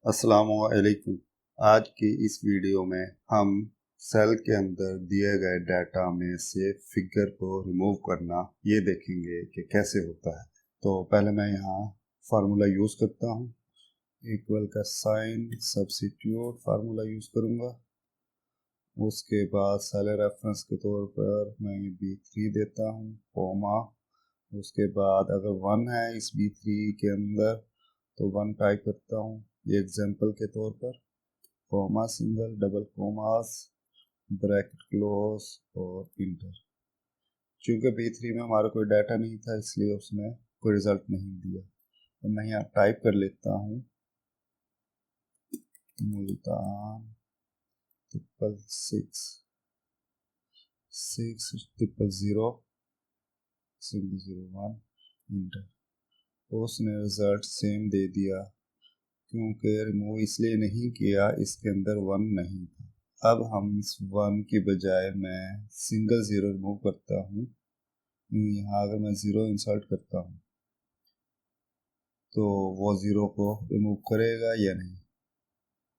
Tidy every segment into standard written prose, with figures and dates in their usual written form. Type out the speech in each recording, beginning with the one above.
अस्सलामुअलैकुम। आज की इस वीडियो में हम सेल के अंदर दिए गए डाटा में से फिगर को रिमूव करना ये देखेंगे कि कैसे होता है। तो पहले मैं यहाँ फार्मूला यूज़ करता हूँ। इक्वल का साइन सब्स्टिट्यूट फार्मूला यूज़ करूँगा। उसके बाद सेल रेफरेंस के तौर पर मैं ये B3 देता हूँ, कॉमा। उसके बाद अगर 1 है इस B3 के अंदर तो 1 टाइप करता हूँ, ये एग्जांपल के तौर पर, comma single double commas bracket close और इंटर। चूंकि B3 में हमारा कोई डाटा नहीं था इसलिए उसने कोई रिजल्ट नहीं दिया। तो मैं यहाँ टाइप कर लेता हूँ मुल्तान 666 60001 इंटर। उसने रिजल्ट सेम दे दिया क्योंकि रिमूव इसलिए नहीं किया, इसके अंदर 1 नहीं था। अब हम इस 1 की बजाय मैं सिंगल ज़ीरो रिमूव करता हूँ। यहाँ अगर मैं ज़ीरो इंसर्ट करता हूँ तो वो ज़ीरो को रिमूव करेगा या नहीं।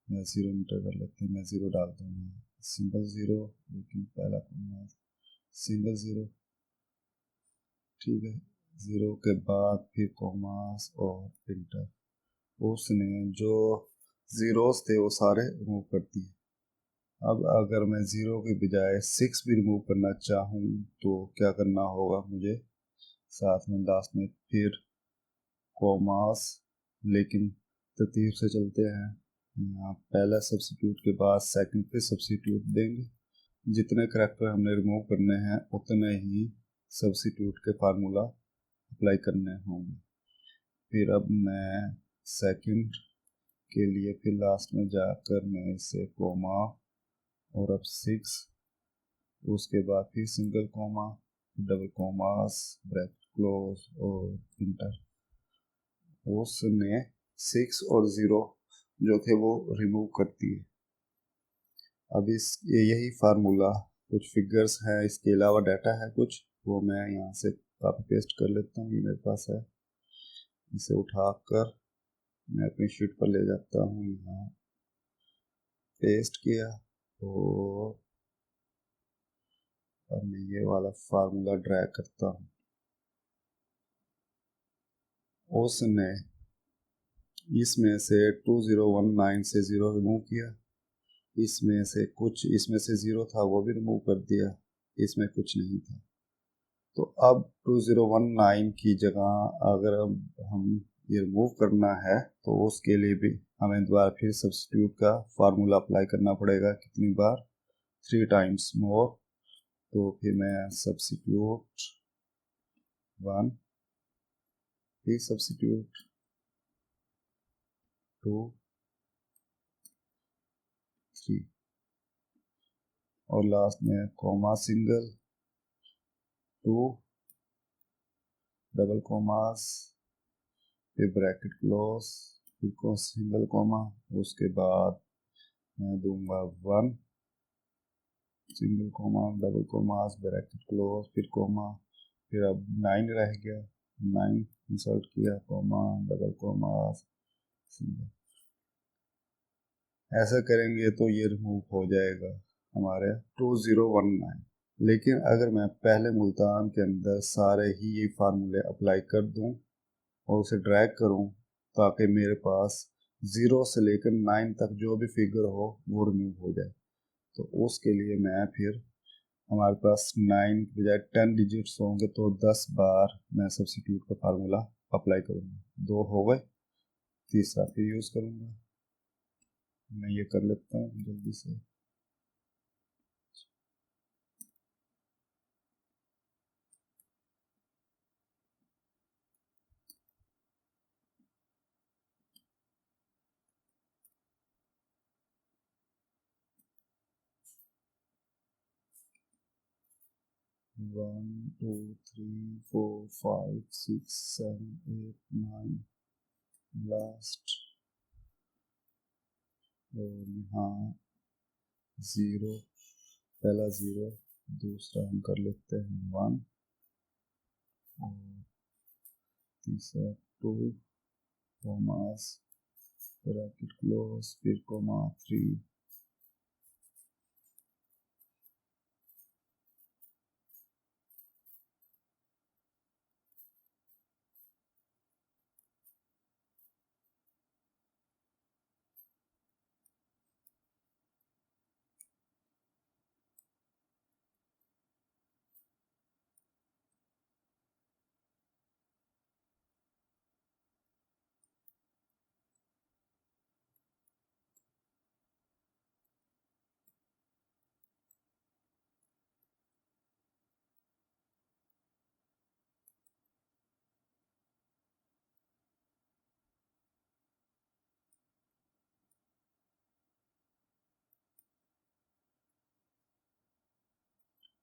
मैं ज़ीरो इंटर कर लेते हैं, मैं ज़ीरो डालता हूँ, सिंगल ज़ीरो, लेकिन पहला कॉमा सिंगल ज़ीरो, ठीक है। ज़ीरो के बाद फिर कॉमास और इंटर। उसने जो ज़ीरोस थे वो सारे रिमूव कर दिए। अब अगर मैं ज़ीरो के बजाय 6 भी रिमूव करना चाहूँ तो क्या करना होगा मुझे, साथ में लास्ट में फिर कॉमास, लेकिन तरतीब से चलते हैं। यहाँ पहला सब्स्टिट्यूट के बाद सेकंड पे सब्स्टिट्यूट देंगे। जितने करैक्टर हमने रिमूव करने हैं उतने ही सब्स्टिट्यूट के फार्मूला अप्लाई करने होंगे। फिर अब मैं सेकंड के लिए फिर लास्ट में जाकर मैं इसे कॉमा और अब 6, उसके बाद फिर single comma double commas bracket close और इंटर। उसने 6 और 0 जो थे वो रिमूव कर दिए। अब इस यही फार्मूला, कुछ फिगर्स हैं, इसके अलावा डाटा है कुछ, वो मैं यहाँ से कॉपी पेस्ट कर लेता हूँ। ये मेरे पास है, इसे उठाकर मैं अपनी शीट पर ले जाता हूँ, यहाँ पेस्ट किया और अब मैं ये वाला फार्मूला ड्रैग करता हूँ। उसने इसमें से 2019 से 0 रिमूव किया, इसमें से कुछ, इसमें से 0 था वो भी रिमूव कर दिया, इसमें कुछ नहीं था। तो अब 2019 की जगह अगर हम ये रिमूव करना है तो उसके लिए भी हमें दोबारा फिर सब्स्टिट्यूट का फार्मूला अप्लाई करना पड़ेगा। कितनी बार? 3 टाइम्स मोर। तो फिर मैं सब्स्टिट्यूट 1, फिर सब्स्टिट्यूट 2, 3 और लास्ट में कॉमा सिंगल 2 डबल कॉमास फिर ब्रैकेट क्लोज फिर सिंगल कॉमा, उसके बाद मैं दूंगा 1 single comma double commas bracket close फिर कॉमा, फिर अब 9 रह गया, 9 इंसर्ट किया, कॉमा डबल कॉमास सिंगल। ऐसा करेंगे तो ये रिमूव हो जाएगा हमारे 2019। लेकिन अगर मैं पहले मुल्तान के अंदर सारे ही ये फार्मूले अप्लाई कर दूं और उसे ड्रैग करूं ताकि मेरे पास 0 से लेकर 9 तक जो भी फिगर हो वो रिमूव हो जाए, तो उसके लिए मैं फिर, हमारे पास 9 के बजाय 10 डिजिट्स होंगे तो 10 बार मैं सब्स्टिट्यूट का फार्मूला अप्लाई करूँगा। 2 हो गए, तीसरा फिर यूज़ करूँगा। मैं ये कर लेता हूँ जल्दी से। One two three four five six seven eight nine last, और यहाँ 0, पहला 0, दूसरा हम कर लेते हैं 1 और तीसरा 2 कॉमास ब्रैकेट क्लोज, फिर कोमा 3,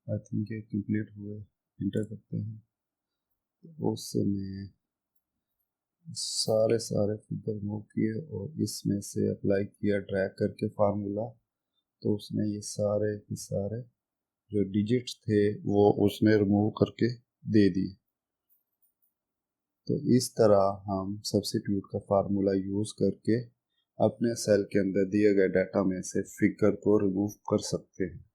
आई थिंक ये कंप्लीट हुए। इंटर करते हैं तो उस समय सारे फिगर मूव किए और इसमें से अप्लाई किया ड्रैग करके फार्मूला, तो उसने ये सारे के सारे जो डिजिट्स थे वो उसने रिमूव करके दे दिए। तो इस तरह हम सब्स्टिट्यूट का फार्मूला यूज़ करके अपने सेल के अंदर दिए गए डाटा में से फिगर को रिमूव कर सकते हैं।